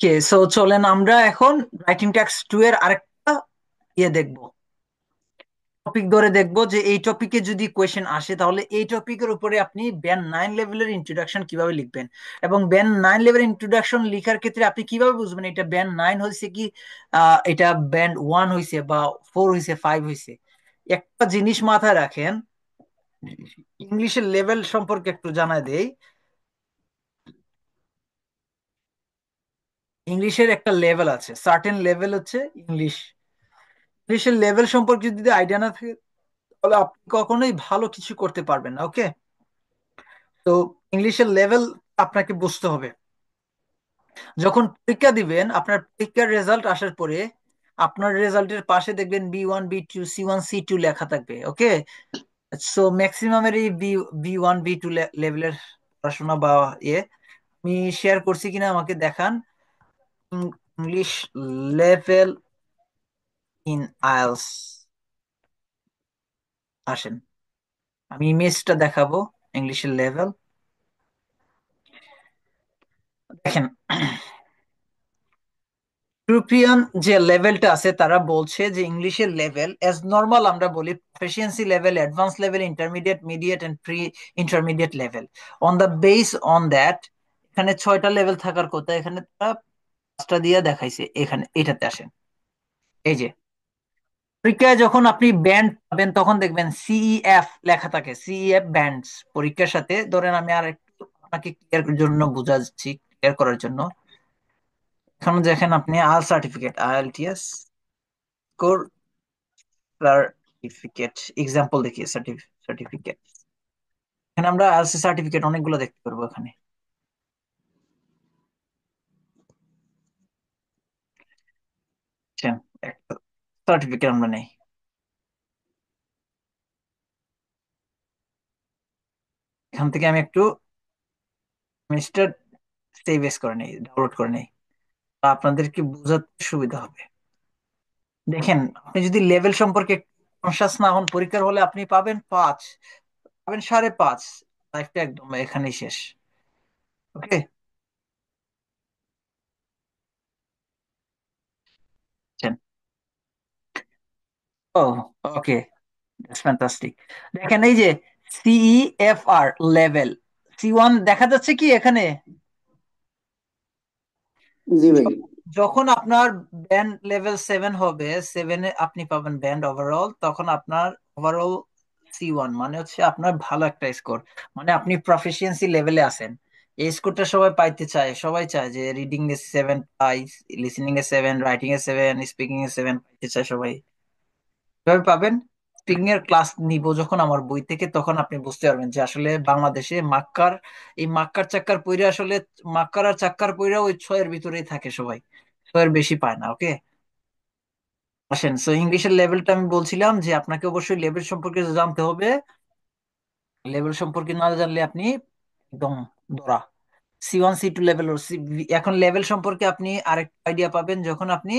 ওকে, so চলেন আমরা এখন রাইটিং ট্যাক্স 2 এর আরেকটা দেখবো, টপিক ধরে দেখবো যে এই টপিকে যদি কোয়েশ্চেন আসে তাহলে এই টপিকের উপরে আপনি ব্যান্ড 9 লেভেলের ইন্ট্রোডাকশন কিভাবে লিখবেন, এবং ব্যান্ড 9 লেভেলের ইন্ট্রোডাকশন লেখার ক্ষেত্রে আপনি কিভাবে বুঝবেন এটা ব্যান্ড 9 হয়েছে কি এটা ব্যান্ড 1 হয়েছে বা 4 হয়েছে, 5 হয়েছে। একটা জিনিস মাথায় রাখেন, ইংলিশের লেভেল সম্পর্কে একটু জানাই দেই। ইংলিশের একটা লেভেল আছে, সার্টেন লেভেল হচ্ছে ইংলিশ। ইংলিশের লেভেল সম্পর্কে যদি আইডিয়া না থাকে তাহলে আপনি কখনোই ভালো কিছু করতে পারবেন না। ওকে, তো ইংলিশের লেভেল আপনাকে বুঝতে হবে। যখন পরীক্ষা দিবেন, আপনার পরীক্ষার রেজাল্ট আসার পরে আপনার রেজাল্টের পাশে দেখবেন B1 B2 C1 C2 লেখা থাকবে। ওকে, সো ম্যাক্সিমামের এই B1 B2 লেভেলের পড়াশোনা বা ইয়ে আমি শেয়ার করছি কিনা আমাকে দেখান। ইংলিশ লেভেল ইন আইএলস, আসেন আমি ইমেজটা দেখাবো। ইংলিশের লেভেল দেখেন, ইউরোপিয়ান যে লেভেলটা আছে তারা বলছে যে ইংলিশের লেভেল এজ নর্মাল আমরা বলি proficiency level, advance level, intermediate, mediate and pre intermediate level. On the base on that এখানে 6টা লেভেল থাকার কথা, এখানে তারা 5টা দিয়ে দেখাইছে। এখানে এটাতে আসেন, এই যে পরীক্ষায় যখন আপনি ব্যান্ড পাবেন তখন দেখবেন সিইএফ লেখা থাকে, সিইএফ ব্যান্ডস। পরীক্ষার সাথে ধরেন আমি আর একটু আপনাকে ক্লিয়ার জন্য বুঝাচ্ছি, ক্লিয়ার করার জন্য। এখন দেখেন আপনি all certificate, IELTS score, certificate, example দেখি সার্টিফিকেট। এখানে আমরা আইএলটিএস সার্টিফিকেট অনেকগুলো দেখতে পারবো। এখানে বুঝছেন? একটা সার্টিফিকেট আমরা নেই, এখান থেকে আমি একটু মিস্টার সেভ এস করে নেই, ডাউনলোড করে নেই, আপনাদের কি বোঝাতে সুবিধা হবে। দেখেন, আপনি যদি লেভেল সম্পর্কে কনসাস না হন পরীক্ষার হলে আপনি পাবেন 5, পাবেন 5.5, লাইফটা একদম এখানেই শেষ। ওকে, ও ওকে, দ্যাটস ফ্যান্টাস্টিক। দেখেন এই যে সিইএফআর লেভেল C1 দেখা যাচ্ছে কি এখানে। জি ভাই। যখন আপনার ব্যান্ড লেভেল 7 হবে, 7-এ আপনি পাবেন ব্যান্ড ওভারঅল, তখন আপনার ওভারঅল C1 মানে হচ্ছে আপনার ভালো একটা স্কোর, মানে আপনি প্রফিসিয়েন্সি লেভেলে আছেন। এই স্কোরটা সবাই পাইতে চায়, সবাই চায় যে reading a 7 pi, listening A 7, writing A 7, speaking এ 7 পাইতে চায় সবাই। কিভাবে পাবেন? স্পিকিং এর ক্লাস নিব যখন আমার বই থেকে, তখন আপনি বুঝতে পারবেন যে আসলে বাংলাদেশে মাক্কার, এই মাক্কার চাক্কার পইরা আসলে, মাক্কার আর চাক্কার পইরা ওই 6-এর ভিতরেই থাকে সবাই, 6-এর বেশি পায় না। ওকে, আসেন, সো ইংলিশের লেভেলটা আমি বলছিলাম যে আপনাকে অবশ্যই লেভেল সম্পর্কে জানতে হবে। লেভেল সম্পর্কে না জানলে আপনি একদম ধরা। C1 C2 লেভেল ও এখন লেভেল সম্পর্কে আপনি আরেক আইডিয়া পাবেন যখন আপনি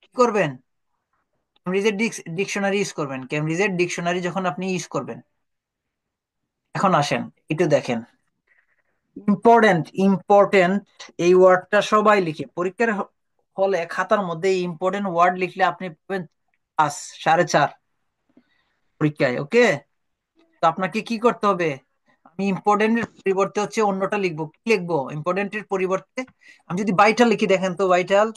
কি করবেন, কেমব্রিজের ডিকশনারি ইউজ করবেন। কেমব্রিজের ডিকশনারি যখন আপনি ইউজ করবেন, এখন আসেন একটু দেখেন, ইম্পর্টেন্ট ইম্পর্টেন্ট এই ওয়ার্ডটা সবাই লিখে পরীক্ষার হলে খাতার মধ্যে ইম্পর্টেন্ট ওয়ার্ড লিখলে আপনি পাবেন 5, 4.5 পরীক্ষায়। ওকে, তো আপনাকে কি করতে হবে, আমি ইম্পর্টেন্টের পরিবর্তে হচ্ছে অন্যটা লিখবো। কি লিখবো ইম্পর্টেন্টের পরিবর্তে? আমি যদি ভাইটাল লিখি, দেখেন তো ভাইটাল,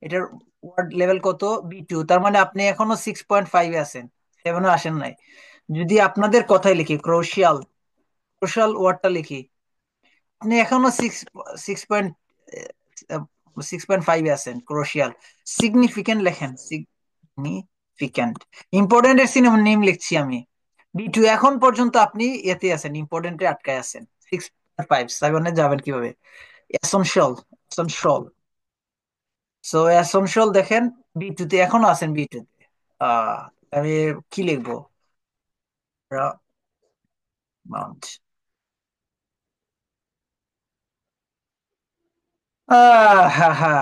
এটার ওয়ার্ড লেভেল কত, B2, তার মানে আপনি এখনো 6.5-এ আছেন, 7-এ আসেন নাই। যদি আপনাদের কথাই লিখি ক্রোশিয়াল, ক্রোশিয়াল ওয়ার্ডটা লিখি, আপনি এখনো 6.5-এ আছেন ক্রোশিয়াল। সিগনিফিকেন্ট লেখেন, সিগনিফিকেন্ট। ইম্পর্টেন্টের সিনেমা নেম লিখছি আমি B2, এখন পর্যন্ত আপনি এতে আছেন, ইম্পর্টেন্টে আটকায় আছেন। 6.5, 7-এ যাবেন কিভাবে? এসেনশিয়াল, এসেনশিয়াল, সো এসেনশিয়াল দেখেন B2 তে এখনো আছেন, B2 তে। আহ আমি কি লিখবো, মাউন্ট, হা হা,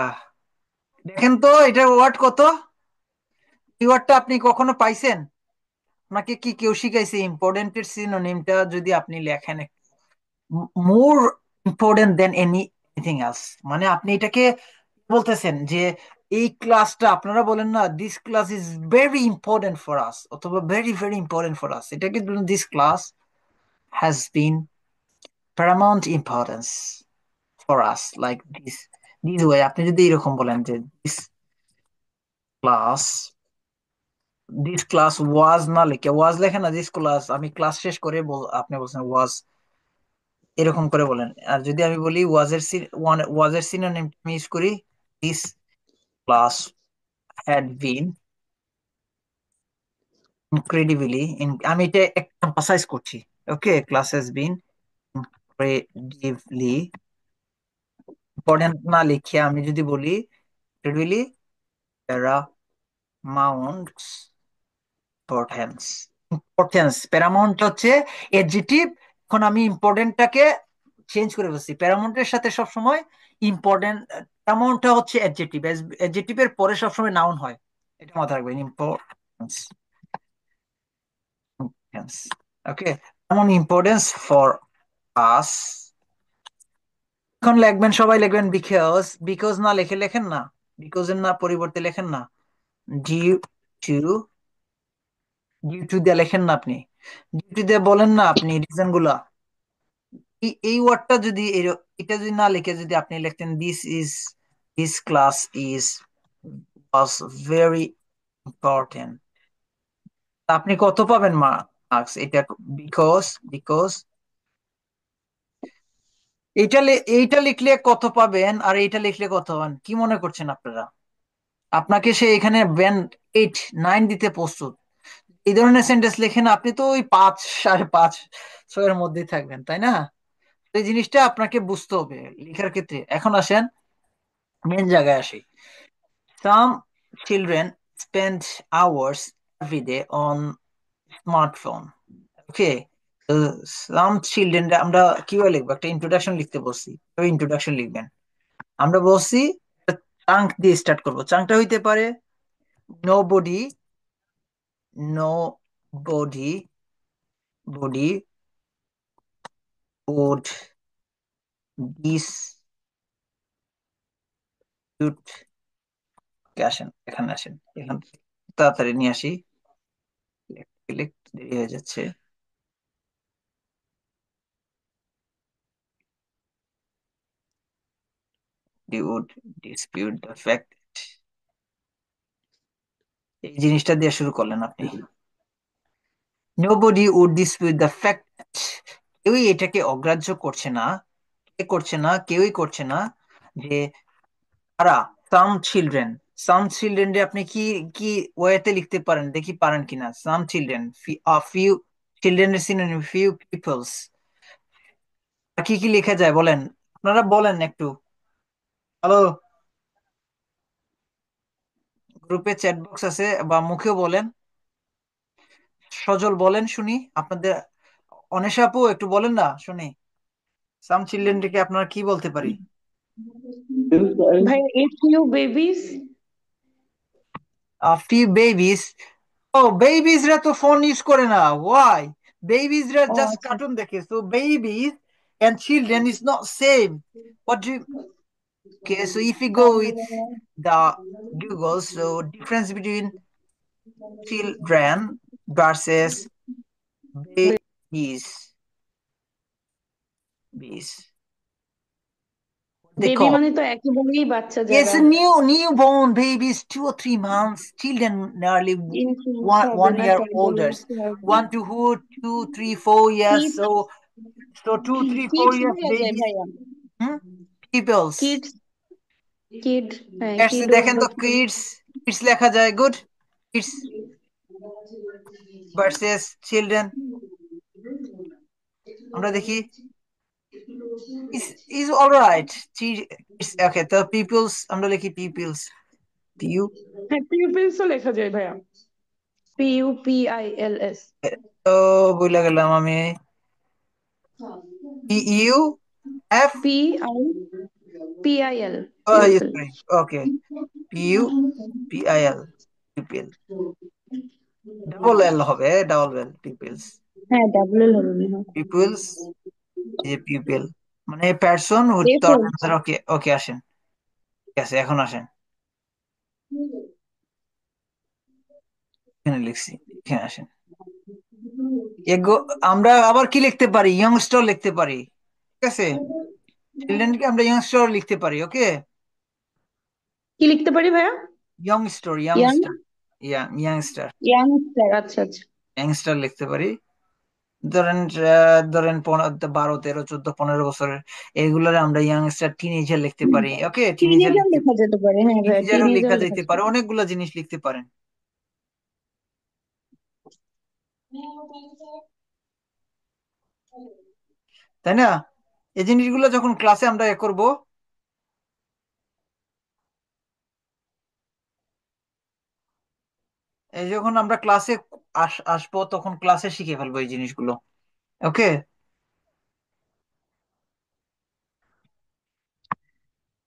দেখেন তো এটার ওয়ার্ড কত, এই ওয়ার্ডটা আপনি কখনো পাইছেন? আপনাকে কি কেউ শিখাইছে ইম্পর্টেন্টের সিনোনিমটা যদি আপনি লেখেন more important than any anything else. মানে আপনি এটাকে বলতেছেন যে এই ক্লাসটা, আপনারা বলেন না this class is very important for us, অথবা very very important for us, এটাকে this class has been paramount importance for us, like this way. আপনি যদি এরকম বলেন যে ক্লাস দিস ক্লাস ওয়াজ, না লিখে ওয়াজ লেখেন না, দিস ক্লাস, আমি ক্লাস শেষ করে আপনি বলছেন ওয়াজ, এরকম করে বলেন। আর যদি আমি বলি ওয়াজের সিনোনিম আমি ইউজ করি, this class had been incredibly, আমি এটা এম্পাসাইজ করছি। Okay, class has been incredibly important না লিখে আমি যদি বলি incredibly paramount importance. Importance paramount হচ্ছে এডজেক্টিভ, এখন আমি ইম্পর্টেন্টটাকে চেঞ্জ করে বলছি প্যারামাউন্টের সাথে সবসময় ইম্পর্টেন্ট। প্যারামাউন্টটা হচ্ছে অ্যাডজেক্টিভ, অ্যাডজেক্টিভের পরে সবসময় নাউন হয়, এটা মাথায় রাখবেন, ইম্পর্টেন্স। ওকে, এমন ইম্পর্টেন্স ফর আস। এখন লিখবেন, সবাই লিখবেন বিকজ, বিকজ না লিখে লেখেন না, বিকজ এর না পরিবর্তে লেখেন না ডিউ টু, ডিউ টু দিয়ে লেখেন না আপনি, ডিউ টু দিয়ে বলেন না আপনি রিজন গুলা। এই ওয়ার্ডটা যদি এটা যদি না লিখে যদি আপনি লিখতেন this class is was very important, আপনি কত পাবেন মার্কস? এটা বিকজ, বিকজ এইটা লিখলে কত পাবেন আর এইটা লিখলে কত পাবেন, কি মনে করছেন আপনারা? আপনাকে সে এখানে ব্যান্ড 8 9 দিতে প্রস্তুত। এই ধরনের সেন্টেন্স লেখেন আপনি তো ওই 5 5.5 6 এর মধ্যেই থাকবেন, তাই না? এই জিনিসটা আপনাকে বুঝতে হবে লেখার ক্ষেত্রে। এখন আসেন মেন জায়গায় আসি। Some children spend hours every day on smartphone. Okay. তো some children, আমরা কিভাবে লিখবো, একটা ইন্ট্রোডাকশন লিখতে বলছি, ইন্ট্রোডাকশন লিখবেন। আমরা বলছি চাঙ্ক দিয়ে স্টার্ট করবো, চাঙ্কটা হইতে পারে nobody, nobody body would dispute. আসেন এখানে, আসেন এখান থেকে তাড়াতাড়ি নিয়ে আসি, দেরি হয়ে যাচ্ছে। Would dispute the fact, এই জিনিসটা দিয়ে শুরু করলেন আপনি। Nobody would dispute the fact that, কেউই এটাকে অগ্রাহ্য করছে না, কে করছে না, কেউই করছে না যে তারা, সাম চিলড্রেন, সাম চিলড্রেন রে আপনি কি কি ওয়েতে লিখতে পারেন, দেখি পারেন কিনা। সাম চিলড্রেন, ফিউ চিলড্রেন এর সিনোনিম ফিউ পিপলস, আর কি কি লেখা যায় বলেন, আপনারা বলেন একটু। হ্যালো, গ্রুপে চ্যাট বক্স আছে বা মুখেও বলেন, সজল বলেন শুনি আপনাদের। অনেশা আপু একটু বলেন না শুনি, সাম চিলড্রেনকে আপনারা কি বলতে পারি? ভাই a few babies. Few babies. ও, বেবিস রা তো ফোন ইউজ করে না, ওয়াই? বেবিস রা ও জাস্ট আচ্ছা। কার্টুন দেখে, so babies and children is not same. What do you, okay, so if you go with the Google, so difference between children versus babies, bees, what they baby call. মানে তো একেবারেই বাচ্চা Yes, যারা a newborn babies, 2 or 3 months. Children nearly influence one হবে one না, year older. Turbulence হবে। 1 to 2 3 4 years. Kids, So 2 3 4 kids years বলা যায় babies. ভাইয়া। Hmm? Peoples. কিডস, কিড, হ্যাঁ Yes, কিডও দেখেন তো বলতে। kids লেখা যায়, good. Kids versus children, আমরা দেখি is all right. Okay, তো pupils আমরা লিখি pupils. Pu, হ্যাঁ পিউপিলসও লেখা যায় ভাইয়া, PUPILS। তো বইলা গেলাম আমি। PUF, PIL, oh yes, pupil. sorry. Okay, PUPIL, pupil. Double L হবে, ডাবল এল, pupils, হ্যাঁ ডাবল এল হবে মনে হয়। pupils, এই যে pupil. মানে person with a thought for. Answer. Okay okay, আসেন। ঠিক আছে, এখন আসেন। এখানে লিখছি, এখানে আসেন। এগো, আমরা আবার কি লিখতে পারি, ইয়ংস্টার লিখতে পারি। ঠিক আছে, চিলড্রেনকে আমরা ইয়ংস্টার লিখতে পারি। ওকে, কি লিখতে পারি ভাইয়া? ইয়ংস্টার ইয়াং, ইয়ংস্টার ইয়াংস্টার ইয়াংস্টার, আচ্ছা আচ্ছা। ইয়াংস্টার লিখতে পারি। ধরেন ধরেন 12, 13, 14, 15 বছরের, এগুলোর আমরা ইয়াংস্টার, টিনেজার লিখতে পারে। ওকে, টিনেজার টিনেজার লিখতে, লেখা যেতে পারে, হ্যাঁ ভাইয়া, টিনেজারও টিনেজার লেখা লেখা যেতে যেতে পারে, পারে। অনেকগুলো জিনিস লিখতে পারেন। তাই না? এই জিনিসগুলো যখন ক্লাসে আমরা এ করব, এই যখন আমরা ক্লাসে আসবো, তখন ক্লাসে শিখে ফেলবো এই জিনিসগুলো। ওকে,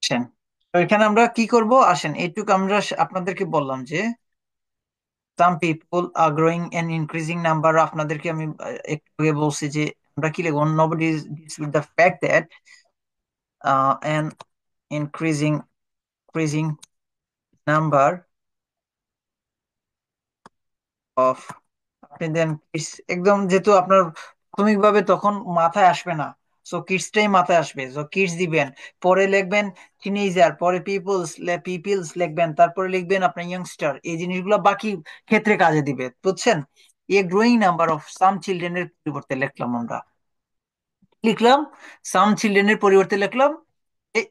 আসেন। তো এখানে আমরা কি করব, আসেন এইটুকু আমরা আপনাদেরকে বললাম যে সাম পিপল আর গ্রোয়িং এন ইনক্রিজিং নাম্বার। আপনাদেরকে আমি একটু আগে বলছি যে আমরা কি লিখব, nobody is with the fact that an increasing number of, আপনি দেন কিডস, একদম যেহেতু আপনার প্রাথমিকভাবে তখন মাথায় আসবে না, সো কিডসটাই মাথায় আসবে, সো কিডস দিবেন। পরে লিখবেন টিনেজার, পরে পিপলস লিখবেন, তারপরে লিখবেন আপনার ইয়ংস্টার। এই জিনিসগুলো বাকি ক্ষেত্রে কাজে দিবে, বুঝছেন? A growing number of some চিলড্রেনের পরিবর্তে লিখলাম আমরা, লিখলাম সাম চিলড্রেনের পরিবর্তে লিখলাম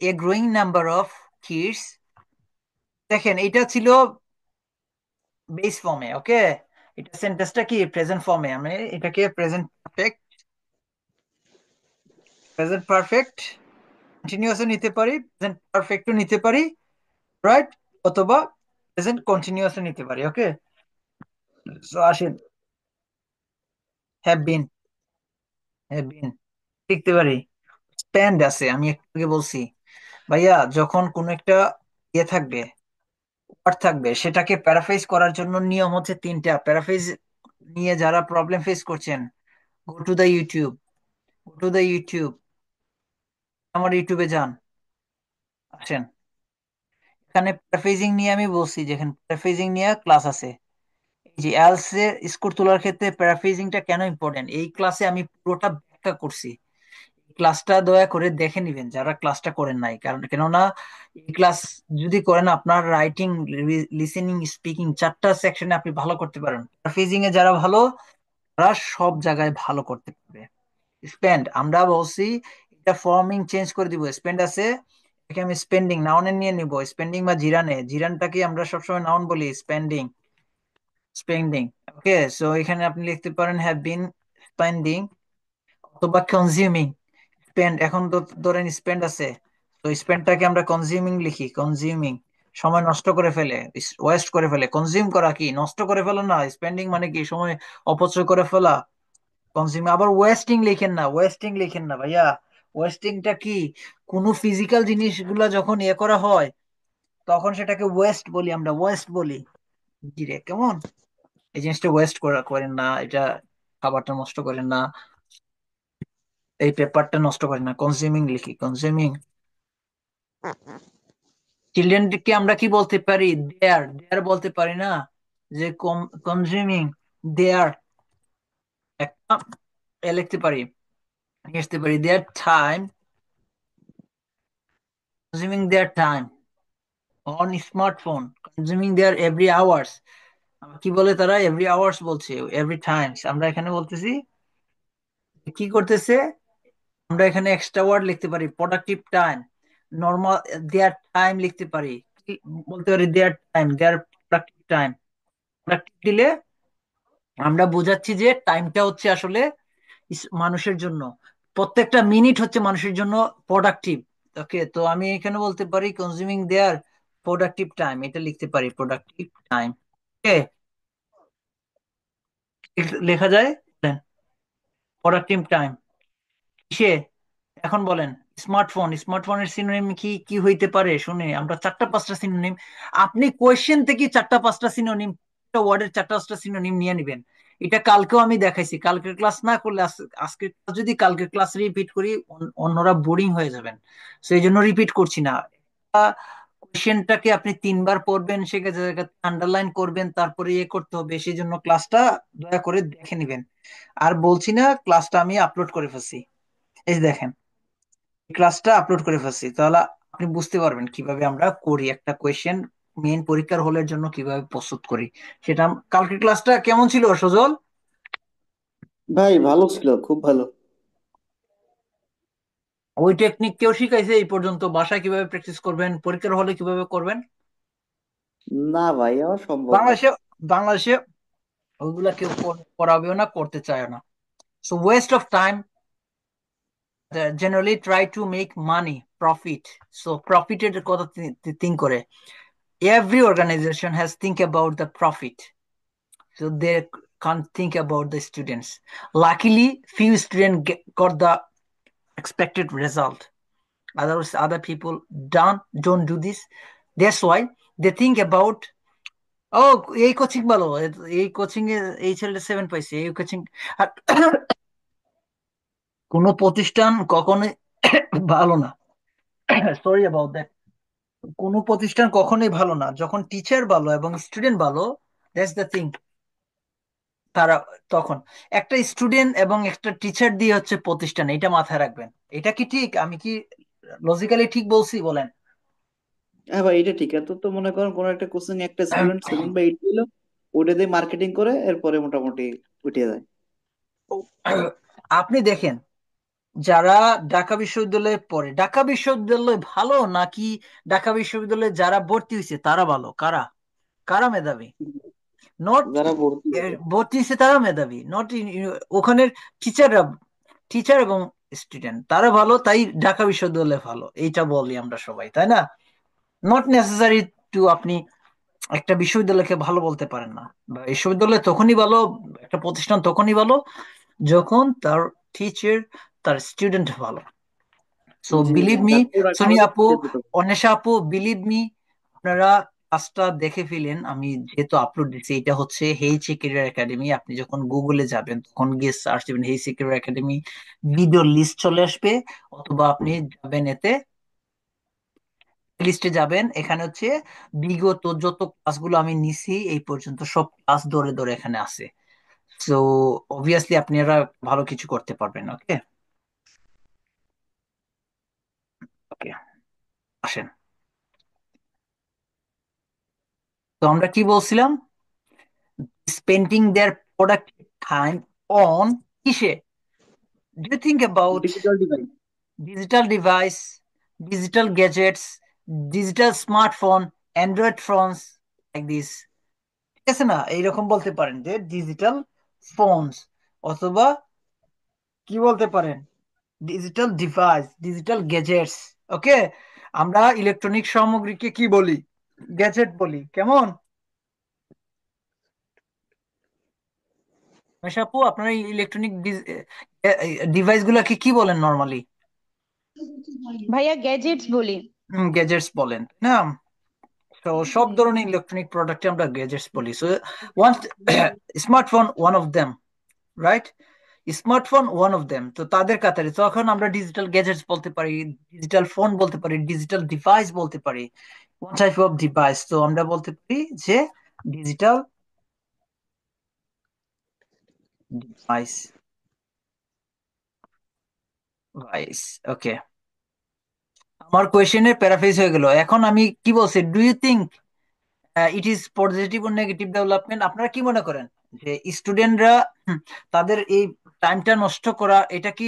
a growing number of kids. দেখেন, এটা ছিল বেস ফর্মে। ওকে, এটা সেন্টেন্সটা কি প্রেজেন্ট ফর্মে, আমি এটাকে প্রেজেন্ট পারফেক্ট কন্টিনিউয়াসও নিতে পারি, প্রেজেন্ট পারফেক্টও নিতে পারি, রাইট? অথবা প্রেজেন্ট কন্টিনিউয়াসও নিতে পারি। ওকে, সো আসেন, হ্যাভ বিন, হ্যাভ বিন লিখতে পারি। স্প্যান্ড আছে, আমি একটু আগে বলছি ভাইয়া, যখন কোন একটা ইয়ে থাকবে, ওয়ার্ড থাকবে, সেটাকে প্যারাফ্রেজ করার জন্য নিয়ম হচ্ছে তিনটা। প্যারাফ্রেজ নিয়ে যারা প্রবলেম ফেস করছেন, go to the YouTube, go to the YouTube, আমার ইউটিউবে যান, আসেন। এখানে প্যারাফ্রেজিং নিয়ে আমি বলছি, যেখানে প্যারাফ্রেজিং নিয়ে ক্লাস আছে। এই যে এলস এর স্কোর তোলার ক্ষেত্রে প্যারাফ্রেজিংটা কেন ইম্পর্টেন্ট, এই ক্লাসে আমি পুরোটা ব্যাখ্যা করছি। ক্লাসটা দয়া করে দেখে নিবেন যারা ক্লাসটা করেন নাই, কারণ কেননা এই ক্লাস যদি করেন, আপনার রাইটিং, লিসেনিং, স্পিকিং, চারটা সেকশনে আপনি ভালো করতে পারেন। প্যারাফ্রেজিং এ যারা ভালো, তারা সব জায়গায় ভালো করতে পারবে। স্পেন্ড, আমরা বলছি এটা ফর্মিং চেঞ্জ করে দিব, স্পেন্ড আছে, এটাকে আমি স্পেন্ডিং নাউনে নিয়ে নিব, স্পেন্ডিং বা জিরানে, জিরানটাকে আমরা সবসময় নাউন বলি, স্পেন্ডিং, স্পেন্ডিং। ওকে, সো এখানে আপনি লিখতে পারেন হ্যাভ বিন স্পেন্ডিং, অথবা কনজিউমিং। স্পেন্ড, এখন তো ধরেন স্পেন্ড আছে, তো স্পেন্ডটাকে আমরা কনজিউমিং লিখি, কনজিউমিং, সময় নষ্ট করে ফেলে, ওয়েস্ট করে ফেলে। কনজিউম করা কি নষ্ট করে ফেলা না, স্পেন্ডিং মানে কি সময় অপচয় করে ফেলা। কনজিউম, আবার ওয়েস্টিং লিখেন না, ওয়েস্টিং লিখেন না ভাইয়া। ওয়েস্টিংটা কি, কোনো ফিজিক্যাল জিনিসগুলো যখন ইয়ে করা হয়, তখন সেটাকে ওয়েস্ট বলি, আমরা ওয়েস্ট বলি। জি রে, কেমন? এই জিনিসটা ওয়েস্ট করেন না, এটা খাবারটা নষ্ট করেন না, এই পেপারটা নষ্ট করেন না, কনজিউমিং লিখি, কনজিউমিং। চিলড্রেনকে আমরা কি বলতে পারি, দেয়ার, দেয়ার বলতে পারি না, যে কনজিউমিং দেয়ার, একটা লিখতে পারি, নিয়ে আসতে পারি, their time, consuming their time on smartphone, consuming their every hours. কি বলে তারা, এভরি আওয়ার্স বলছে, এভরি টাইমস। আমরা এখানে বলতেছি কি করতেছে, আমরা এখানে এক্সট্রা ওয়ার্ড লিখতে পারি, productive time, normal, their time লিখতে পারি, কি বলতে পারি, their time, their productive time. Productive দিলে আমরা বোঝাচ্ছি যে টাইমটা হচ্ছে আসলে মানুষের জন্য, প্রত্যেকটা মিনিট হচ্ছে মানুষের জন্য প্রোডাক্টিভ। ওকে, তো আমি এখানে বলতে পারি কনজিউমিং দেয়ার প্রোডাক্টিভ টাইম, এটা লিখতে পারি, প্রোডাক্টিভ টাইম। ওকে, লেখা যায়, প্রোডাক্টিভ টাইম কিসে, এখন বলেন। স্মার্টফোন, স্মার্টফোনের সিনোনিম কি কি হইতে পারে শুনে, আমরা চারটা পাঁচটা সিনোনিম, আপনি কোয়েশ্চেন থেকে চারটা পাঁচটা সিনোনিম একটা ওয়ার্ডের 4টা 5টা সিনোনিম নিয়ে নিবেন। এটা কালকেও আমি দেখাইছি, কালকের ক্লাস না করলে আজকের ক্লাস যদি কালকের ক্লাস রিপিট করি অন্যরা বোরিং হয়ে যাবেন। তো এই জন্য রিপিট করছি না। কোশ্চেনটাকে আপনি 3বার পড়বেন, সেক্ষেত্রে আন্ডারলাইন করবেন, তারপরে ইয়ে করতে হবে, সেই জন্য ক্লাসটা দয়া করে দেখে নিবেন। আর বলছি না, ক্লাসটা আমি আপলোড করে ফেলছি, এই যে দেখেন, ক্লাসটা আপলোড করে ফেলছি, তাহলে আপনি বুঝতে পারবেন কিভাবে আমরা করি একটা কোয়েশ্চেন মেইন পরীক্ষার হলের জন্য কিভাবে প্রস্তুত করি সেটা। কালকের ক্লাসটা কেমন ছিল সজল? ভাই ভালো ছিল, খুব ভালো। ওই টেকনিক কেউ শিখাইছে এই পর্যন্ত? বাসায় কিভাবে প্র্যাকটিস করবেন, পরীক্ষার হলে কিভাবে করবেন? না ভাই, আমার সম্ভব না। বাংলাদেশে বাংলাদেশে ওইগুলা কেউ করাবেও না, করতে চায় না। So West of time. Generally try to make money, profit. So প্রফিটের কথা think করে, every organization has think about the profit, so they can't think about the students. Luckily few students got the expected result, others other people don't do this. That's why they think about, ও এই coaching ভালো, এই coaching এ এই ছেলেটা 7 পাইছে, এই coaching. কোনো প্রতিষ্ঠান কখনোই ভালো না, সরি অ্যাবাউট দ্যাট। কোনো প্রতিষ্ঠান কখনোই ভালো না যখন টিচার ভালো এবং স্টুডেন্ট ভালো। That's the thing. তারা তখন একটা স্টুডেন্ট এবং একটা টিচার দিয়ে হচ্ছে প্রতিষ্ঠান, এটা মাথায় রাখবেন। এটা কি ঠিক? আমি কি লজিক্যালি ঠিক বলছি বলেন? হ্যাঁ ভাই, এটা ঠিক। এত তো মনে করেন কোন একটা কোচিং একটা স্টুডেন্ট 7 বা 8 পেল, ওটা দিয়ে মার্কেটিং করে এরপরে মোটামুটি উঠে যায়। আপনি দেখেন, যারা ঢাকা বিশ্ববিদ্যালয়ে পড়ে, ঢাকা বিশ্ববিদ্যালয় ভালো নাকি ঢাকা বিশ্ববিদ্যালয়ে যারা ভর্তি হয়েছে তারা ভালো? কারা কারা মেধাবী? নট যারা ভর্তি হয়েছে। ভর্তি হয়েছে তারা মেধাবী, নট ওখানের টিচাররা, টিচার এবং স্টুডেন্ট তারা ভালো, তাই ঢাকা বিশ্ববিদ্যালয় ভালো, এইটা বলি আমরা সবাই, তাই না? নট নেসেসারি টু আপনি একটা বিশ্ববিদ্যালয়কে ভালো বলতে পারেন না। বা বিশ্ববিদ্যালয় তখনই ভালো, একটা প্রতিষ্ঠান তখনই ভালো যখন তার টিচার, তার স্টুডেন্ট ভালো। সো জি জি, বিলিভ মি, তার প্রোডাক্ট সোনি ভালো, আপু, টিচার দুটো। অন্বেষা আপু, বিলিভ মি, আপনারা কাজটা দেখে ফেলেন। আমি যেহেতু আপলোড দিচ্ছি, এটা হচ্ছে হেইচি ক্যারিয়ার একাডেমি। আপনি যখন গুগলে যাবেন তখন গিয়ে সার্চ দিবেন হেইচি ক্যারিয়ার একাডেমি, ভিডিও লিস্ট চলে আসবে। অথবা আপনি যাবেন এতে, লিস্টে যাবেন, এখানে হচ্ছে বিগত যত ক্লাসগুলো আমি নিছি এই পর্যন্ত সব ক্লাস ধরে ধরে এখানে আছে। সো অবভিয়াসলি আপনারা ভালো কিছু করতে পারবেন। ওকে, ওকে, আসেন। তো আমরা কি বলছিলাম? Spending their productive time on কিসে? Do you think about digital device. Digital device, digital gadgets, digital smartphone, android phones, like this? ঠিক আছে না? এইরকম বলতে পারেন যে ডিজিটাল ফোনস, অথবা কি বলতে পারেন, ডিজিটাল ডিভাইস, ডিজিটাল গ্যাজেটস। ওকে, আমরা ইলেকট্রনিক সামগ্রীকে কি বলি? গ্যাজেট বলি। কেমন মেশাপু, আপনারা ইলেকট্রনিক ডিভাইস গুলাকে কি বলেন নর্মালি? ভাইয়া গ্যাজেটস বলি। গ্যাজেটস বলেন না? তো সব ধরনের ইলেকট্রনিক প্রোডাক্টে আমরা গ্যাজেটস বলি। So one smartphone one of them, right? Smartphone one of them, তো তাদের কাতারে তখন আমরা ডিজিটাল গ্যাজেটস বলতে পারি, ডিজিটাল ফোন বলতে পারি, ডিজিটাল ডিভাইস বলতে পারি। ওয়ান টাইপ অফ ডিভাইস, তো আমরা বলতে পারি যে ডিজিটাল ডিভাইস, ডিভাইস। ওকে, আমার কোয়েশ্চেনের প্যারাফ্রেজ হয়ে গেল। এখন আমি কি বলছি, do you think it is positive ও নেগেটিভ ডেভেলপমেন্ট? আপনারা কি মনে করেন যে স্টুডেন্টরা তাদের এই টাইমটা নষ্ট করা, এটা কি,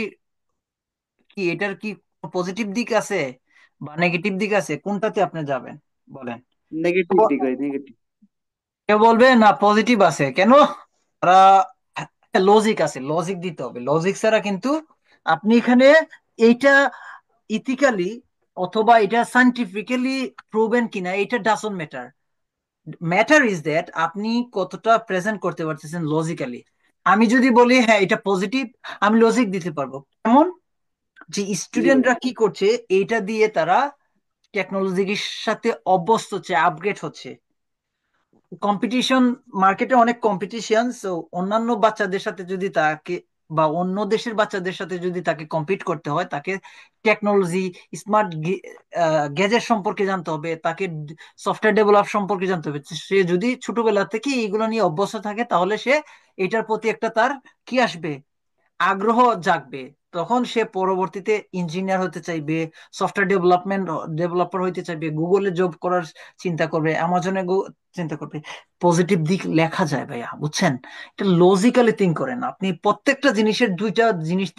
এটার কি পজিটিভ দিক আছে বা নেগেটিভ দিক আছে? কোনটাতে আপনি যাবেন বলেন? নেগেটিভ দিক হয়, নেগেটিভ। কেউ বলবে না পজিটিভ আছে, কেন? তারা লজিক আছে, লজিক দিতে হবে, লজিক ছাড়া কিন্তু আপনি এখানে এইটা ইথিক্যালি অথবা এটা সাইন্টিফিক্যালি প্রুভেন কিনা এটা doesn't matter. Matter is that আপনি কতটা প্রেজেন্ট করতে পারতেছেন লজিক্যালি। আমি যদি বলি হ্যাঁ এটা পজিটিভ, আমি লজিক দিতে পারবো। কেমন? যে জি ভাই। স্টুডেন্টরা কি করছে, এইটা দিয়ে তারা টেকনোলজির সাথে অভ্যস্ত হচ্ছে, আপগ্রেড হচ্ছে। কম্পিটিশন, মার্কেটে অনেক কম্পিটিশন, সো অন্যান্য বাচ্চাদের সাথে যদি তাকে বা অন্য দেশের বাচ্চাদের সাথে যদি তাকে কম্পিট করতে হয়, তাকে টেকনোলজি, স্মার্ট গ্যাজেট সম্পর্কে জানতে হবে, তাকে সফটওয়্যার ডেভেলপ সম্পর্কে জানতে হবে। সে যদি ছোটবেলা থেকে এইগুলো নিয়ে অভ্যস্ত থাকে, তাহলে সে এটার প্রতি একটা তার কি আসবে, আগ্রহ জাগবে। তখন সে পরবর্তীতে ইঞ্জিনিয়ার হতে চাইবে, সফটওয়্যার ডেভেলপার হইতে চাইবে, গুগলে জব করার চিন্তা করবে, অ্যামাজনে চিন্তা করবে। পজিটিভ দিক লেখা যায় ভাইয়া, বুঝছেন? এটা লজিক্যালি থিঙ্ক করেন আপনি। প্রত্যেকটা জিনিসের দুইটা জিনিস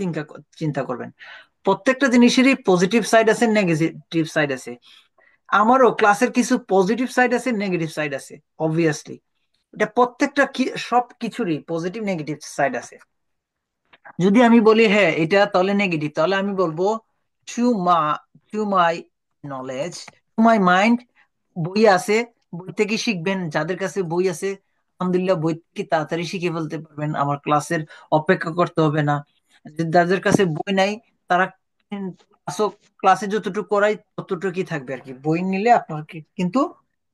চিন্তা করবেন। প্রত্যেকটা জিনিসেরই পজিটিভ সাইড আছে, নেগেটিভ সাইড আছে। আমারও ক্লাসের কিছু পজিটিভ সাইড আছে, নেগেটিভ সাইড আছে, অবভিয়াসলি। এটা প্রত্যেকটা সব কিছুরই পজিটিভ নেগেটিভ সাইড আছে। যদি আমি বলি হ্যাঁ এটা তাহলে নেগেটিভ, তাহলে আমি বলবো টু মা to my knowledge, two my mind, বই আছে, বই থেকে শিখবেন। যাদের কাছে বই আছে, আলহামদুলিল্লাহ, বই থেকে তাড়াতাড়ি শিখে ফেলতে পারবেন, আমার ক্লাসের অপেক্ষা করতে হবে না। যাদের কাছে বই নাই, তারা ক্লাসে যতটুকু করাই ততটুকুই থাকবে আর কি। বই নিলে আপনার কিন্তু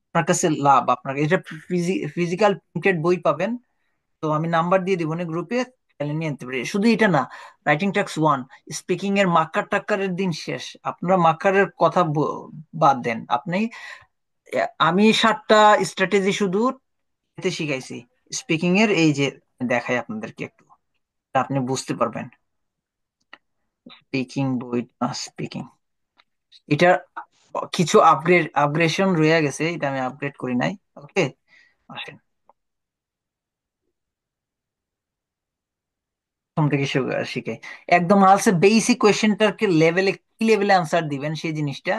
আপনার কাছে লাভ, আপনার এটা ফিজিক্যাল প্রিন্টেড বই পাবেন। তো আমি নাম্বার দিয়ে দিব না গ্রুপে, তাহলে নিয়ে আনতে পারি। শুধু এটা না, রাইটিং টাস্ক 1, স্পিকিং এর মাক্কার টাক্কারের দিন শেষ। আপনারা মাক্কারের কথা বাদ দেন আপনি। আমি 7টা স্ট্র্যাটেজি শুধু এতে শিখাইছি স্পিকিং এর, এই যে দেখাই আপনাদেরকে একটু, আপনি বুঝতে পারবেন। স্পিকিং বই, স্পিকিং, এটা কিছু আপগ্রেশন রয়ে গেছে, এটা আমি আপগ্রেড করি নাই। ওকে, আসেন প্রথম থেকে শিখে একদম আলসে বেসিক কোয়েশ্চেনটাকে লেভেলে কি লেভেলে আনসার দিবেন সেই জিনিসটা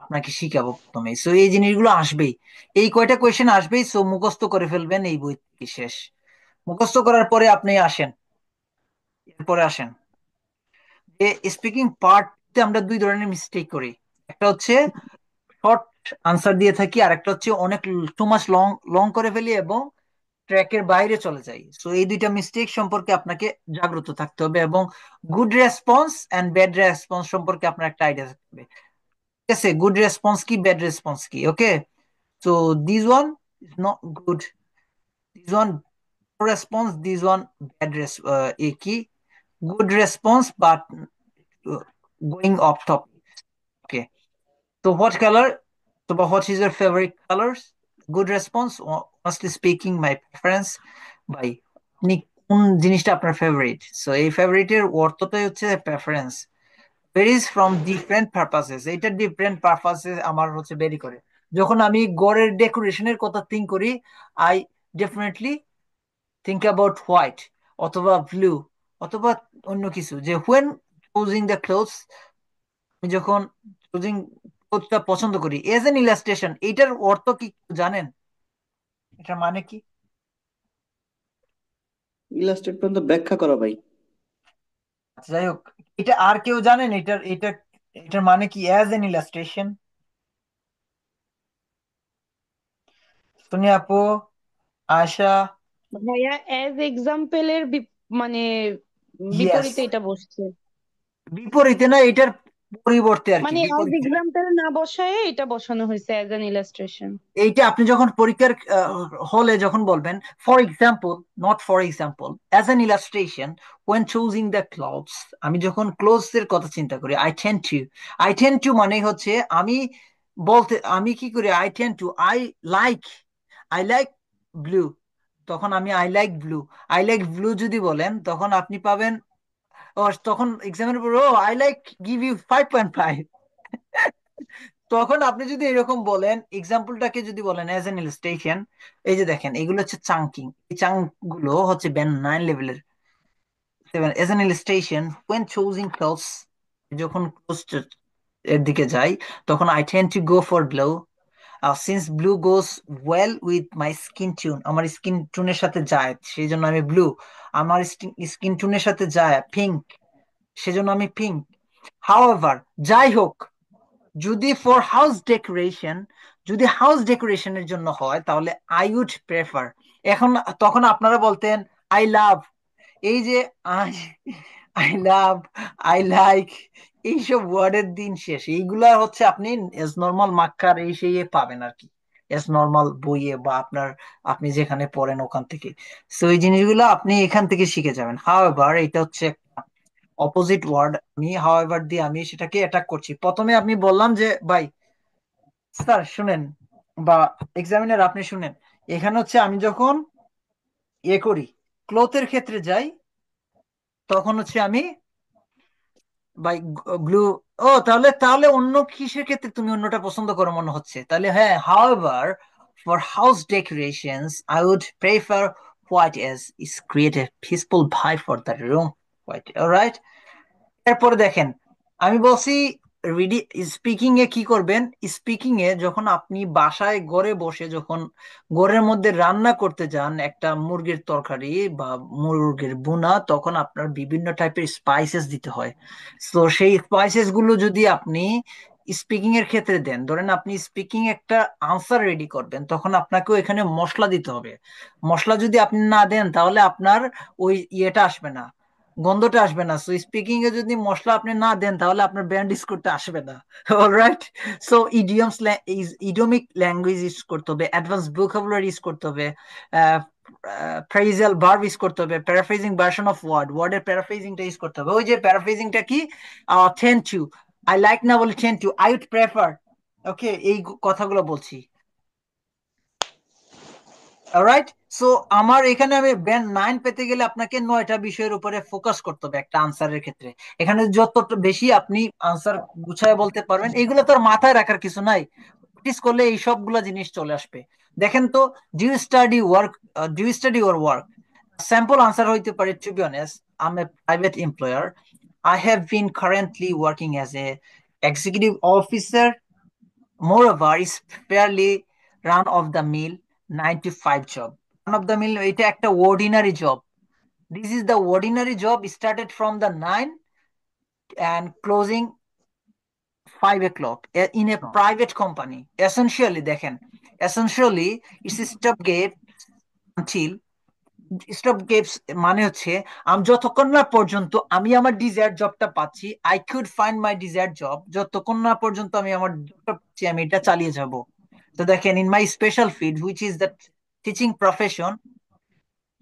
আপনাকে শিখাবো প্রথমে। সো এই জিনিসগুলো আসবেই, এই কয়টা কোয়েশ্চেন আসবেই। সো মুখস্থ করে ফেলবেন, এই বই থেকে শেষ। মুখস্থ করার পরে আপনি আসেন, এরপরে আসেন যে স্পিকিং পার্টতে আমরা দুই ধরনের মিস্টেক করি। একটা হচ্ছে শর্ট আনসার দিয়ে থাকি, আর একটা হচ্ছে অনেক টু মাচ লং লং করে ফেলি এবং ট্র্যাকের বাইরে চলে যাই। সো এই দুইটা মিস্টেক সম্পর্কে আপনাকে জাগ্রত থাকতে হবে, এবং good response and bad response সম্পর্কে আপনার একটা আইডিয়া থাকতে হবে। ঠিক আছে, গুড রেসপন্স কি, ব্যাড রেসপন্স কি। Okay, so this one is not good, this one response, this one bad কি, good response but going off topic. Okay, so what color? So what is your favorite colors? Good response. Honestly speaking, my preference by আপনি কোন জিনিসটা আপনার favourite. So এই ফেভারিটের অর্থটাই হচ্ছে preference. Varies from different purposes, এটা different purposes আমার হচ্ছে ভেরি করে। যখন আমি ঘরের ডেকোরেশনের কথা থিঙ্ক করি, I definitely think about white অথবা ব্লু অথবা অন্য কিছু। যে হোয়েন চুজিং দ্য ক্লোথস, আমি যখন চুজিং ক্লোথটা পছন্দ করি এজ এন ইলাস্ট্রেশন, এইটার অর্থ কি জানেন? এটার মানে কি? ইলাস্ট্রেট পর্যন্ত ব্যাখ্যা করো ভাই। আচ্ছা, যাই হোক, এটা আর কেউ জানেন এটার মানে কি অ্যাজ এন ইলাস্ট্রেশন? সোনিয়া আপু, আয়শা? ভাইয়া অ্যাজ এক্সাম্পলের মানে ইয়েস, বিপরীতে এটা বসছে। বিপরীতে না, এটার পরিবর্তে আর কি, মানে অ্যাজ বিপরীতে। এক্সাম্পল না বসায় এটা বসানো হয়েছে অ্যাজ অ্যান ইলাস্ট্রেশন। এইটা আপনি যখন পরীক্ষার হলে যখন বলবেন, for example, not for example, as an illustration when choosing the clothes. আমি যখন ক্লোথস এর কথা চিন্তা করি, আই টেন্ড টু মানে হচ্ছে আমি আমি কি করি, লাইক আই লাইক ব্লু। তখন আমি আই লাইক ব্লু যদি বলেন, তখন আপনি পাবেন, ও তখন এক্সামের পর, ও আই লাইক গিভ ইউ 5.5। তখন আপনি যদি এরকম বলেন, এক্সাম্পলটাকে যদি বলেন অ্যাজ এন ইলাস্ট্রেশন, এই যে দেখেন এগুলো হচ্ছে চাঙ্কিং, এই চাঙ্ক গুলো হচ্ছে ব্যান্ড 9 লেভেলের। As an illustration when choosing clothes, যখন ক্লোথস এর দিকে যাই, তখন I tend to go for blue, since blue goes well with my skin tone, আমার স্কিন টিউনের সাথে যায় সেই জন্য আমি ব্লু। আমার স্কিন টিউনের সাথে যায় পিঙ্ক, সেজন্য আমি পিঙ্ক। হাউএভার, যাই হোক, যদি ফর হাউস ডেকোরেশন, যদি হাউস ডেকোরেশনের জন্য হয়, তাহলে আই উড প্রেফার। এখন তখন আপনারা বলতেন আই লাভ, এই যে I I love, I like, এইসব ওয়ার্ডের দিন শেষ। এইগুলা হচ্ছে আপনি এজ নর্মাল মার্কার এই সেই পাবেন আর কি। এস নর্মাল বইয়ে বা আপনি যেখানে পড়েন ওখান থেকে। সো এই জিনিসগুলো আপনি এখান থেকে শিখে যাবেন। হাউএভার এটা হচ্ছে অপোজিট ওয়ার্ড, আমি হাউএভার দিয়ে আমি সেটাকে অ্যাটাক করছি। প্রথমে আমি বললাম যে ভাই স্যার শুনেন, বা এক্সামিনার আপনি শুনেন, এখানে হচ্ছে আমি যখন করি, ক্লোথের ক্ষেত্রে যাই, তখন হচ্ছে আমি বাই গ্লু। ও তাহলে তাহলে অন্য কিসের ক্ষেত্রে তুমি অন্যটা পছন্দ করো মনে হচ্ছে, তাহলে হ্যাঁ, however for house decorations I would prefer white as is create a peaceful vibe for the room. White, alright. এরপরে দেখেন, আমি বলছি রিডি স্পিকিং এ কি করবেন। স্পিকিং এ যখন আপনি বাসায় ঘরে বসে যখন ঘরের মধ্যে রান্না করতে যান একটা মুরগির তরকারি বা মুরগির ভুনা, তখন আপনার বিভিন্ন টাইপের স্পাইসেস দিতে হয়। তো সেই স্পাইসেস গুলো যদি আপনি স্পিকিং এর ক্ষেত্রে দেন, ধরেন আপনি স্পিকিং একটা আনসার রেডি করবেন, তখন আপনাকেও এখানে মশলা দিতে হবে। মশলা যদি আপনি না দেন তাহলে আপনার ওই ইয়েটা আসবে না, গন্ধটা আসবে না। সো স্পিকিং এ যদি মশলা আপনি না দেন তাহলে আপনার ব্যান্ড স্কোরটা আসবে না। Alright. So idioms, idiomic language use করতে হবে, অ্যাডভান্স ভোকাবুলারি ইউজ করতে হবে, ফ্রেজাল ভার্ব ইউজ করতে হবে, প্যারাফ্রেজিং ভার্সন অফ ওয়ার্ডের প্যারাফ্রেজিংটা ইউজ করতে হবে। ওই যে প্যারাফ্রেজিংটা কি, থ্যাংক ইউ, আই লাইক না বলে thank you, I would prefer. Okay, এই কথাগুলো বলছি। রাইট। সো আমার এখানে আমি ব্যান্ড 9 পেতে গেলে আপনাকে 9টা বিষয়ের উপরে ফোকাস করতে হবে একটা আনসারের ক্ষেত্রে। এখানে যত বেশি আপনি আনসার গুছায় বলতে পারবেন, এগুলো তো আর মাথায় রাখার কিছু নাই, প্র্যাকটিস করলে এই সবগুলা জিনিস চলে আসবে। দেখেন তো, do you study or work? Sample answer হইতে পারে, to be honest I am a private employer, I have been currently working as a executive officer. Moreover, is fairly run of the mill 9 to 5 job. Run of the mill, এটা একটা ordinary job. This is the ordinary job started from the 9 and closing 5 o'clock in a private company. Essentially দেখেন, essentially it's a stopgap until stop gates, মানে হচ্ছে আমি যতক্ষণ না পর্যন্ত আমি আমার ডিজায়ার জবটা পাচ্ছি, I could find my desire job, যতক্ষণ না পর্যন্ত আমি আমার জবটা পাচ্ছি আমি এটা চালিয়ে যাব। তো দেখেন, in my special field which is the teaching profession,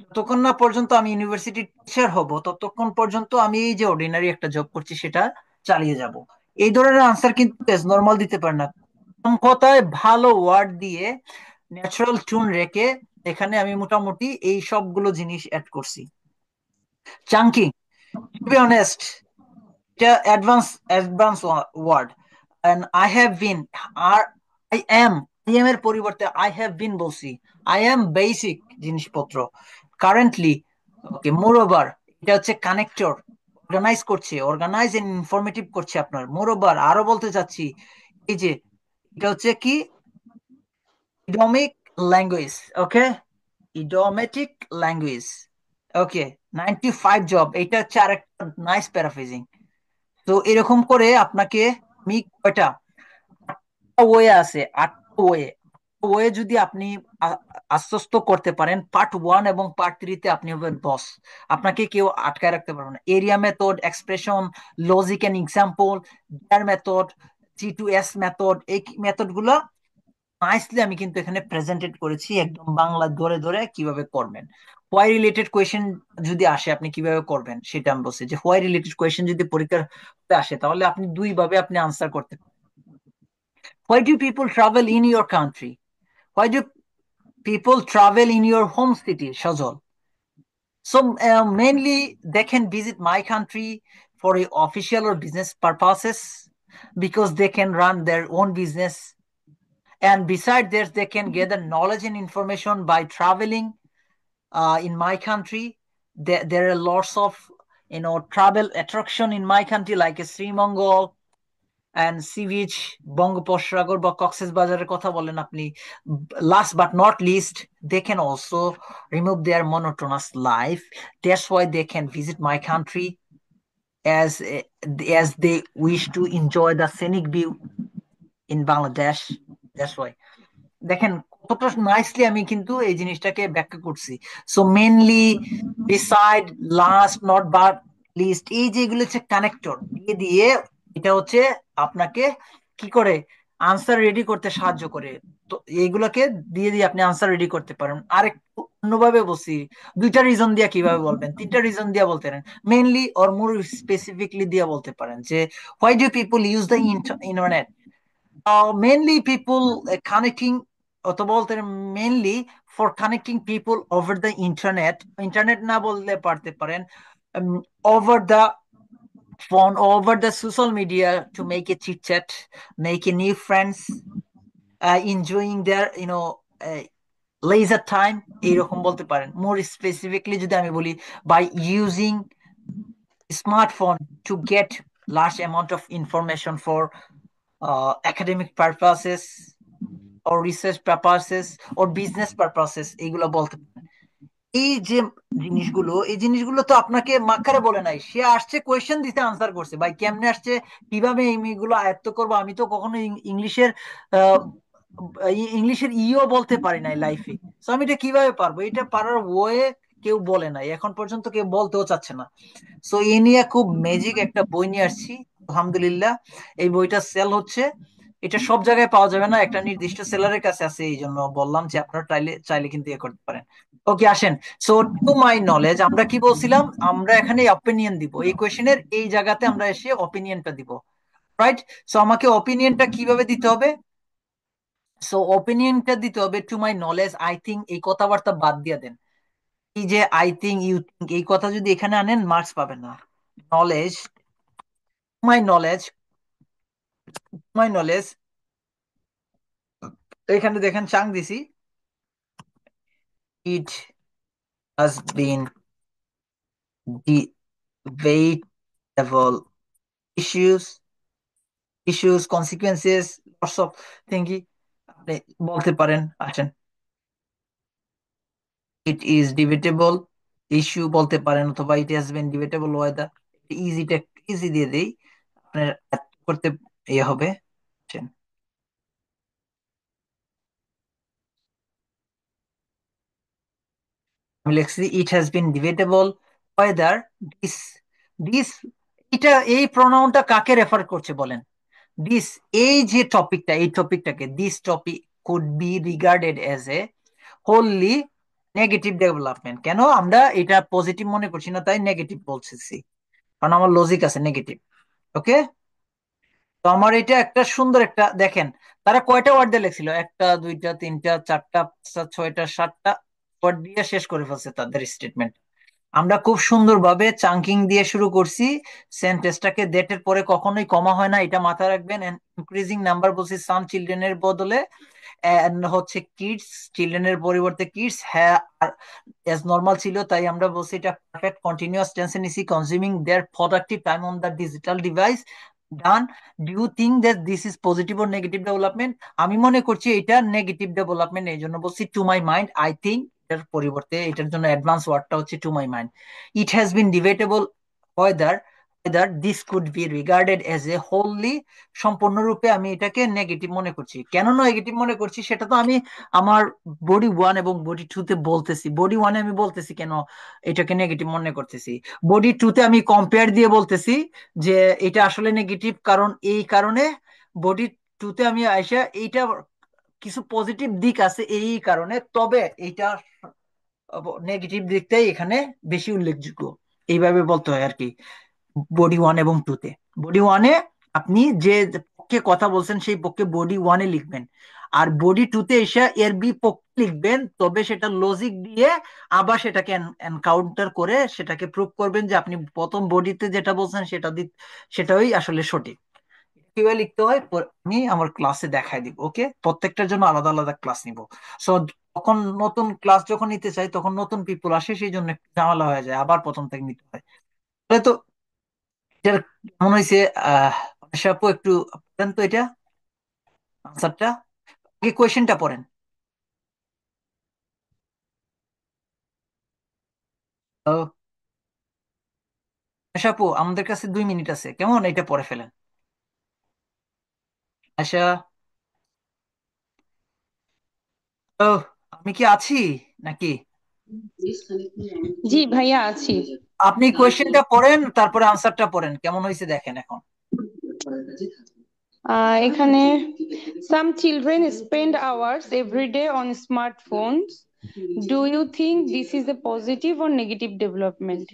যতক্ষণ না পর্যন্ত আমি ইউনিভার্সিটি টিচার হব ততক্ষণ পর্যন্ত আমি এই যে অর্ডিনারি একটা জব করছি সেটা চালিয়ে যাব। এই ধরনের আনসার কিন্তু নর্মাল দিতে পারে না, কম কথায় ভালো ওয়ার্ড দিয়ে ন্যাচারাল টিউন রেখে এখানে আমি মোটামুটি এই সবগুলো জিনিস অ্যাড করছি। চাঙ্কিং, টু বি অনেস্ট, এটা advance word. And I have been, আর আই এম এর পরিবর্তে আই হ্যাভ বিন বলছি। আই এম বেসিক জিনিসপত্র কারেন্টলি। ওকে, মোর ওভার, এটা হচ্ছে কানেক্টর, অর্গানাইজ করছে, অর্গানাইজ এন্ড ইনফরমেটিভ করছে আপনার। মোর ওভার আরো বলতে চাচ্ছি, এই যে এটা হচ্ছে কি, ইডোমিক ল্যাঙ্গুয়েজ। ওকে, ইডোমেটিক ল্যাঙ্গুয়েজ। ওকে, 95 জব, এটা হচ্ছে আরেকটা নাইস প্যারাফ্রেজিং। তো এরকম করে আপনাকে আমি কয়টা ওয়ে আছে, 8টা ওয়ে, ওয়ে যদি আপনি আশ্বস্ত করতে পারেন, পার্ট 1 এবং পার্ট 3 তে আপনি হবেন বস, আপনাকে কেউ আটকায় রাখতে পারবে না। Area method, expression, logic and example, dear method, G2S method, এই মেথড গুলা নাইসলি আমি কিন্তু এখানে প্রেজেন্টেড করেছি, একদম বাংলা ধরে ধরে কিভাবে করবেন। হোয়াই রিলেটেড কোয়েশ্চেন যদি আসে আপনি কিভাবে করবেন সেটা আমি বলছি, যে হোয়াই রিলেটেড কোয়েশ্চেন যদি পরীক্ষার আসে তাহলে আপনি দুই ভাবে আপনি আনসার করতে পারেন। Why do people travel in your country? Why do people travel in your home city, Sajal? So mainly they can visit my country for a official or business purposes, because they can run their own business, and besides this they can gather knowledge and information by traveling in my country. There are lots of travel attraction in my country like a Sri Mongol and sea beach, Bangopasagar বা Cox's বাজারের কথা বলেন আপনি। Last but not least, they can also remove their monotonous life. That's why they can visit my country as as they wish to enjoy the scenic view in Bangladesh. That's why দেখেন কতটা nicely আমি কিন্তু এই জিনিসটাকে ব্যাখ্যা করছি। So mainly, beside, last, not but, list, এই যেগুলো হচ্ছে কানেক্টর দিয়ে দিয়ে এটা হচ্ছে আপনাকে কি করে আনসার রেডি করতে সাহায্য করে। তো এইগুলোকে দিয়ে দিয়ে আপনি আনসার রেডি করতে পারেন। আর একটু অন্যভাবে বলছি, দুইটা রিজন দিয়ে কিভাবে বলবেন, তিনটা রিজন দিয়ে বলতে পারেন, মেইনলি অর মোর স্পেসিফিকলি দিয়ে বলতে পারেন যে why do people use the internet, mainly people connecting, অথবা বলতে mainly for connecting people over the internet. Internet না বললে পারতে পারেন over the phone, over the social media, to make a chit chat, make a new friends, enjoying their uh, leisure time, এইরকম বলতে পারেন। মোর specifically যদি আমি বলি, by using smartphone to get large amount of information for academic purposes or research purposes or business purposes, এইগুলো বলতে পারেন। এই যে জিনিসগুলো, এই জিনিসগুলো তো আপনাকে মাকারে বলে নাই, সে আসছে কোয়েশ্চেন দিতে, আনসার করছে। ভাই কেমনে আসছে, কিভাবে এইগুলো আয়ত্ত করবো, আমি তো কখনো ইংলিশের আহ, ইংলিশের ইও বলতে পারি নাই লাইফে। তো আমি এটা কিভাবে পারবো, এটা পারার ওয়ে কেউ বলে নাই এখন পর্যন্ত, কেউ বলতেও চাচ্ছে না। সো এই নিয়ে খুব ম্যাজিক একটা বই নিয়ে আসছি, আলহামদুলিল্লাহ। এই বইটা সেল হচ্ছে, এটা সব জায়গায় পাওয়া যাবে না, একটা নির্দিষ্ট সেলারের কাছে আছে, এই জন্য বললাম যে আপনারা চাইলে চাইলে কিন্তু ইয়ে করতে পারেন। ওকে, আসেন। সো টু মাই নলেজ, আমরা কি বলছিলাম, আমরা এখানে অপিনিয়ন দিব, এই কোয়েশ্চেনের এই জায়গাতে আমরা এসে অপিনিয়নটা দিব, রাইট? সো আমাকে অপিনিয়নটা কিভাবে দিতে হবে? সো অপিনিয়নটা দিতে হবে to my knowledge, I think, এই কথাবার্তা বাদ দিয়ে দেন। এই যে আই থিঙ্ক, ইউ থিঙ্ক, এই কথা যদি এখানে আনেন, মার্কস পাবেন না। Knowledge, my knowledge, my knowledge, এখানে দেখেন চাং দিছি, ইট has been debatable issues, consequences, lots of thinking, আপনি বলতে পারেন। আসেন, ইট ইজ ডিবেটেবল ইস্যু বলতে পারেন, অথবা it has been debatable whether. ইজিটা ইজি দিয়ে দেই, আপনার করতে ইয়ে হবে। আসেন, আমি লিখছি it has been debatable whether this this এটা, এই প্রোনাউনটা কাকে রেফার করছে বলেন? দিস, এই যে টপিকটা, এই টপিকটাকে, this topic could be regarded as a wholly negative development. কেন আমরা এটা পজিটিভ মনে করছি না, তাই নেগেটিভ বলতেছি, কারণ আমার লজিক আছে নেগেটিভ। ওকে, তো আমার এটা একটা সুন্দর একটা, দেখেন তারা কয়টা ওয়ার্ড দিয়ে লেখছিল, একটা দুইটা তিনটা চারটা পাঁচটা ছয়টা সাতটা ওয়ার্ড দিয়ে শেষ করে ফেলছে তাদের স্টেটমেন্ট। আমরা খুব সুন্দরভাবে চাঙ্কিং দিয়ে শুরু করছি সেন্টেন্সটাকে, ডেটের পরে কখনোই কমা হয় না, এটা মাথায় রাখবেন। ইনক্রিজিং নাম্বার বলছি সাম চিলড্রেনের বদলে, and হচ্ছে কিডস, চিলড্রেনের পরিবর্তে কিডস, হ্যাঁ এজ নর্মাল ছিল, তাই আমরা বলছি এটা পারফেক্ট কন্টিনিউয়াস টেন্সে নিছি, consuming their productive time on the digital device. Done. Do you think that this is positive or negative development? আমি মনে করছি এটা নেগেটিভ ডেভেলপমেন্ট, এই জন্য বলছি to my mind, I think. এটার পরিবর্তে এটার জন্য অ্যাডভান্স ওয়ার্ডটা হচ্ছে to my mind. It has been debatable whether this could be regarded as a wholly, সম্পূর্ণরূপে আমি এটাকে নেগেটিভ মনে করছি। কেন নেগেটিভ মনে করছি সেটা তো আমি আমার বডি ওয়ান এবং বডি টু তে বলতেছি। বডি ওয়ানে আমি বলতেছি কেন এটাকে নেগেটিভ মনে করতেছি, বডি টু তে আমি কম্পেয়ার দিয়ে বলতেছি যে এটা আসলে নেগেটিভ, কারণ এই কারণে। বডি টু তে আমি আইসা এইটা কিছু পজিটিভ দিক আছে এই কারণে, তবে এইটা নেগেটিভ দিকটাই এখানে বেশি উল্লেখযোগ্য, এইভাবে বলতে হয় আর কি। বডি ওয়ান এবং টু তে, বডি ওয়ানে আপনি যে পক্ষে কথা বলছেন সেই পক্ষে বডি ওয়ানে লিখবেন, আর বডি টু তে এসে এর বিপক্ষে লিখবেন, তবে সেটা লজিক দিয়ে আবার সেটাকে এনকাউন্টার করে সেটাকে প্রুভ করবেন যে আপনি প্রথম বডিতে যেটা বলছেন সেটাই আসলে সঠিক। কিভাবে লিখতে হয় আমি আমার ক্লাসে দেখাই দিব। ওকে, প্রত্যেকটার জন্য আলাদা আলাদা ক্লাস নিব। সো তখন নতুন ক্লাস যখন নিতে চাই তখন নতুন পিপল আসে, সেই জন্য একটু ঝামেলা হয়ে যায়, আবার প্রথম থেকে নিতে হয়। তাহলে তো এটার কেমন হয়েছে? আশা আপু একটু পড়েন তো এটা, আনসারটা, আগে কোয়েশ্চেনটা পড়েন। তো আশা আপু, আমাদের কাছে 2 মিনিট আছে, কেমন এটা পড়ে ফেলেন। আশা, ও, আমি কি আছি নাকি? জি ভাইয়া আছি। আপনি কোয়েশ্চেনটা পড়েন, তারপরে আনসারটা পড়েন, কেমন হয়েছে দেখেন এখন। এখানে some children spend hours every day on smartphones. Do you think this is a positive or negative development?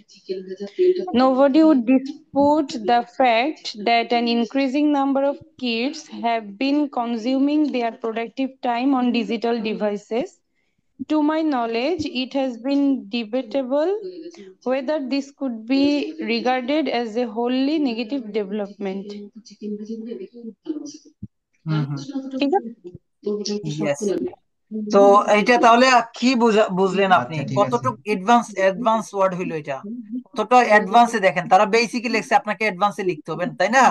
Nobody would dispute the fact that an increasing number of kids have been consuming their productive time on digital devices. To my knowledge, it has been debatable whether this could be regarded as a wholly negative development. হুম হুম। ঠিক আছে? Yes. তো এইটা তাহলে কি বুঝলেন আপনি? আচ্ছা ঠিক আছে। কতটুকু অ্যাডভান্স ওয়ার্ড হইলো এটা? কতটা অ্যাডভান্সে দেখেন, তারা বেসিকই লিখছে, আপনাকে অ্যাডভান্সে লিখতে হবে, তাই না?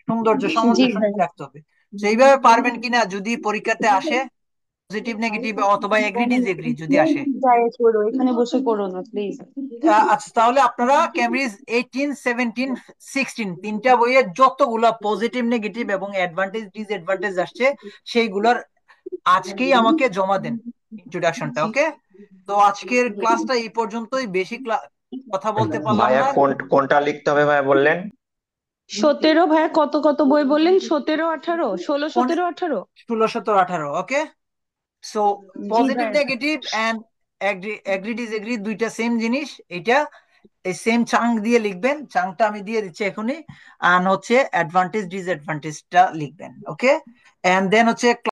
সৌন্দর্য জি সামঞ্জস্য ভাই। রাখতে হবে। তো এইভাবে পারবেন কিনা যদি পরীক্ষাতে আসে পজিটিভ নেগেটিভ অথবা এগ্রি ডিসএগ্রি যদি আসে? ডাইরেক্ট করো, এখানে বসে করো না প্লিজ। আচ্ছা, তাহলে আপনারা ক্যামব্রিজ 18, 17, 16 তিনটা বইয়ের যতগুলা পজিটিভ নেগেটিভ এবং অ্যাডভান্টেজ ডিসঅ্যাডভান্টেজ আসছে সেইগুলোর আজকেই আমাকে জমা দেন ইন্ট্রোডাকশনটা। ওকে, তো আজকের ক্লাসটা এই পর্যন্তই, বেশি কথা বলতে পারলাম ভাইয়া না। কোনটা লিখতে হবে ভাইয়া বললেন? 17 ভাইয়া, কত কত বই বললেন? 17, 18, 16, 17, 18? 16, 17, 18। ওকে, সো জি পজিটিভ ভাইয়া। নেগেটিভ এন্ড এগ্রি ডিসএগ্রি দুইটা সেম জিনিস। এটা এই সেম চাঙ্ক দিয়ে লিখবেন, চাঙ্কটা আমি দিয়ে দিচ্ছি এখনই। আর হচ্ছে অ্যাডভান্টেজ ডিসঅ্যাডভান্টেজটা লিখবেন। ওকে, এন্ড দেন হচ্ছে